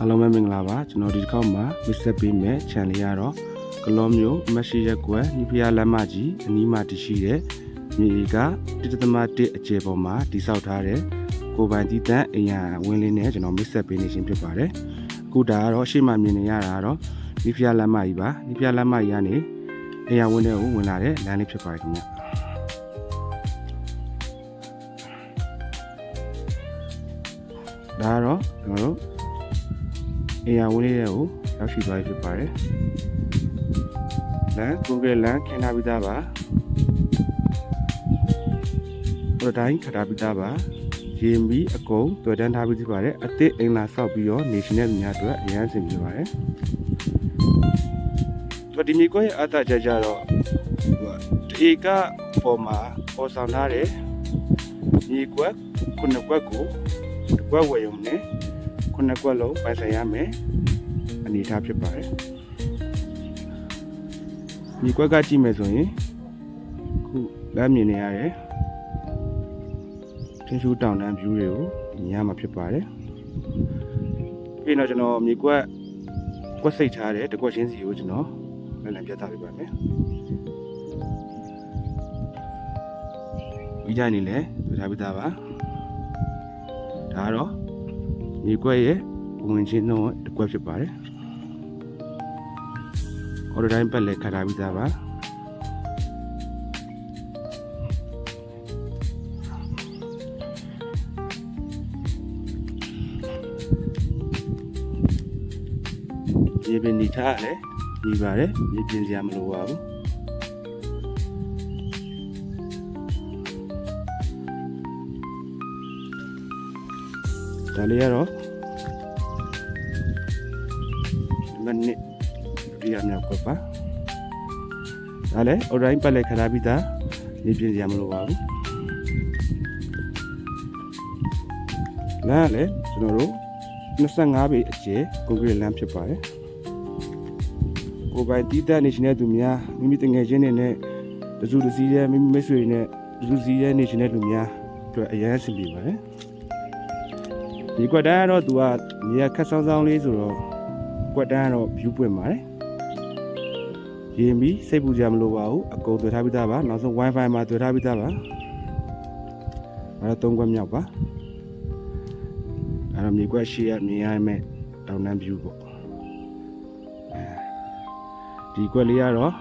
အားလုံးပဲမင်္ဂလာပါကျွန်တော်ဒီတစ်ခေါက်မှာမစ်ဆက်ပေးမယ် channel ရတော့ကလောမျိုးမရှိရက်ကွယ်ညီဖျားလမ်းမကြီးအနီးမှာတရှိတဲ့မြေက1.1အကျယ်ပေါ်မှာတိဆောက်ထားတဲ့ကိုပိုင်တီးတန့်အရာဝင်းလေးနဲ့ကျွန်တော်မစ်ဆက်ပေးနေခြင်းဖြစ်ပါတယ်အခုဒါကတော့ရှေ့မှာမြင်နေရတာကတော့ညီဖျားလမ်းမကြီးပါညီဖျားလမ်းမကြီးကနေအရာဝင်းတွေကိုဝင်လာတဲ့လမ်းလေးဖြစ်ပါတယ်ခင်ဗျဒါကတော့ကျွန်တော်တို့အရာဝင်းလေးတွေကိုရောက်ရှိသွားပြီဖြစ်ပါတယ်လမ်းကွန်ကရစ်လမ်းခင်းထားပြီးသားပါပရတိုင်းခထားပြီးသားပါရေမီအကုန်တွေ့တန်းထားပြီးဖြစ်ပါတယ်အသစ်အိမ်လာဆောက်ပြီးတော့နေရှင်တဲ့များအတွက်အရန်ဆင်ပြေပါတယ်ဒီမြေကွက်ရဲ့အတကြကြတော့ဒီကပေါ်မှာပေါ်ဆောင်ထားတဲ့မြေကွက်ခုနှစ်ကွက်ကိုတစ်ကွက်ဝယ်ရုံနဲ့ခုနှစ်ကွက်လုံးပိုင်ဆိုင်ရမယ်အနေထားဖြစ်ပါတယ်မြေကွက်ကကြည့်မယ်ဆိုရင်ခုလမ်းမြင်နေရတယ်ထင်းရှူးတောင်တန်း view တွေကိုမြင်ရမှာဖြစ်ပါတယ်ပြီးတော့ကျွန်တော်မြေကွက်စိတ်ထားတဲ့တစ်ကွက်ချင်းစီကိုကျွန်တော်လည်းပြသပေးပါမယ်ဒီကြိုင်နေလဲတွေ့ထားပြီးသားပါဒါကတော့မြေကွက်ရဲ့ဝင်ချင်းတော့တစ်ကွက်ဖြစ်ပါတယ်အော်တိုင်းပတ်လဲခါထားပြီးသားပါဒီပင်ဒီထားလဲဒီပါတယ်ဒီပြင်စရာမလိုပါဘူးဒါလေးကတော့မနစ်ဒီအမြောက်ကပါဒါလည်းအော်တိုင်းပတ်လက်ခထားပြီးသားနေပြင်စရာမလိုပါဘူးလမ်းလည်းကျွန်တော်တို့25ပေအကျယ်ကွန်ကရစ်လမ်းဖြစ်ပါတယ်ကိုပိုင်တီးတန့်နေရှင်တဲ့သူများမိမိတငယ်ချင်းတွေနဲ့တစုတစည်းရဲ့မိမိမိတ်ဆွေတွေနဲ့တစုစည်းရဲ့နေရှင်တဲ့လူများအတွက်အရန်ဆင်ပြေပါတယ်ဒီကွက်တန်းကတော့သူကမြေခက်ဆောင်းဆောင်းလေးဆိုတော့ကွက်တန်းကတော့ view ပွင့်ပါတယ်ရေမီစိတ်ပူကြမလို့ပါဘူးအကုန်တွေ့ထားပြီးသားပါနောက်ဆုံး wifi မှာတွေ့ထားပြီးသားပါအဲ့တော့3ကွက်မြောက်ပါအဲ့တော့မြေကွက်ရှိရမြင်ရမယ်တောင်တန်း view ပေါ့ဒီကွက်လေးကတော့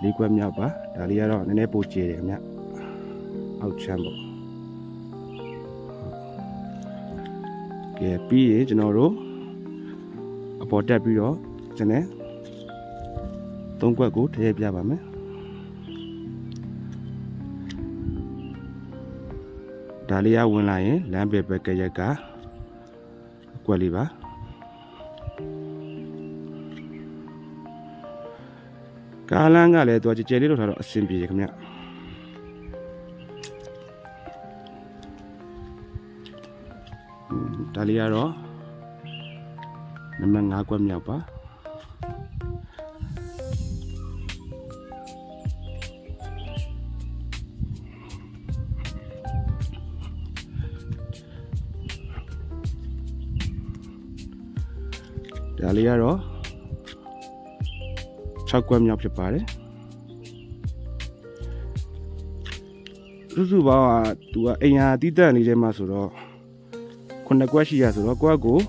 ၄ကွက်မြောက်ပါဒါလေးကတော့နည်းနည်းပိုကျယ်တယ်ခင်ဗျအောက်ချမ်းပေါ့ကဲပြီးရင်ကျွန်တော်တို့အပေါ်တက်ပြီးတော့ကျွန်တော်3ကွက်ကိုထည့်ပြပါမယ်ဒါလေးရဝင်လာရင်လမ်းပေပဲကရက်ကကွက်လေးပါကားလမ်းကလည်းသူကကြဲလေးလို့ထားတော့အဆင်ပြေခင်ဗျဒါလေးကတော့နံပါတ်5ကွက်မြောက်ပါဒါလေးကတော့6ကွက်မြောက်ဖြစ်ပါတယ်စုစုပေါင်းကသူကအိမ်ဟာတီးတန့်လေးထဲမှာဆိုတော့9ကွက်ရှိရဆိုတော့ကွက်ကို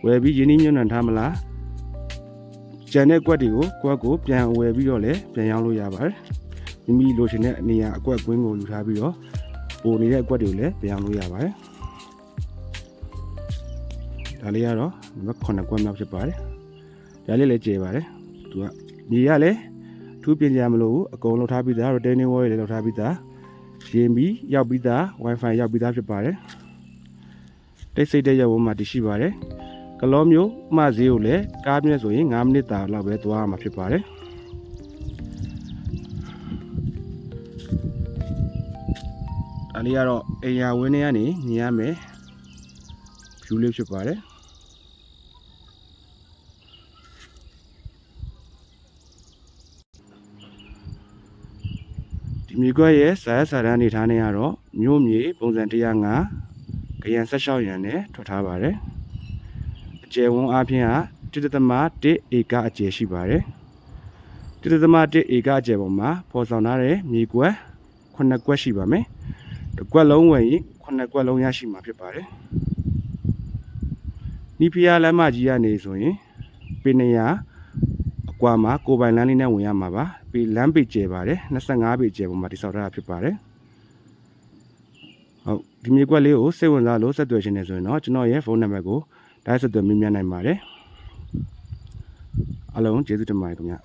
ဝယ်ပြီးရင်းနှီးမြှုပ်နှံထားမလားကျန်တဲ့ကွက်တွေကိုကွက်ကိုပြန်ဝယ်ပြီးတော့လည်းပြန်ရောင်းလို့ရပါတယ်မိမိလိုချင်တဲ့နေရာအကွက်ကွင်းကိုယူထားပြီးတော့ပိုနေတဲ့ကွက်တွေကိုလည်းပြန်ရောင်းလို့ရပါတယ်ဒါလေးကတော့9ကွက်မြောက်ဖြစ်ပါတယ်ဒါလေးလည်းကျေပါတယ်သူကမြေရလည်းထူးပြင်ကြမလို့အကုန်လောက်ထားပြီးသား retaining wall တွေလောက်ထားပြီးသားရေမီရောက်ပြီးသား wifi ရောက်ပြီးသားဖြစ်ပါတယ်တိတ်ဆိတ်တဲ့ရောက်မှာတရှိပါတယ်ကလောမျိုးမှဈေးကိုလည်းကားမြဲဆိုရင်9မိနစ်တာလောက်ပဲသွားရမှာဖြစ်ပါတယ်အလေးကတော့အိမ်ယာဝင်းထဲကနေမြင်ရမယ် view လေးဖြစ်ပါတယ်ဒီမြေကွက်ရဲ့စာရစာတန်းနေထားနေရတော့မြို့မြေပုံစံ105 ကရန်16ရန်နဲ့ထွက်ထားပါတယ် ကျယ်ဝန်းအားဖြင့်က1.1 ဧကအကျယ်ရှိပါတယ်1.1 ဧကအကျယ်ပေါ်မှာဖော်ဆောင်ထားတဲ့မြေကွက်9ကွက်ရှိပါမယ်တစ်ကွက်လုံးဝယ်ရင်9ကွက်လုံးရရှိမှာဖြစ်ပါတယ်နီးဖျားလမ်းမကြီးကနေဆိုရင်ပေ200အကွာမှာကိုပိုင်လမ်းလေးနဲ့ဝင်ရမှာပါပြီးလမ်းပေကျယ်ပါတယ်25ပေကျယ်ပေါ်မှာတိစောက်ထားတာဖြစ်ပါတယ်ဟုတ်ဒီမြေကွက်လေးကိုစိတ်ဝင်စားလို့ဆက်သွယ်ရှင်နေဆိုရင်တော့ကျွန်တော်ရဲ့ဖုန်းနံပါတ်ကိုတိုက်ဆက်သွယ်မေးမြန်းနိုင်ပါတယ်အားလုံးကျေးဇူးတင်ပါတယ်ခင်ဗျ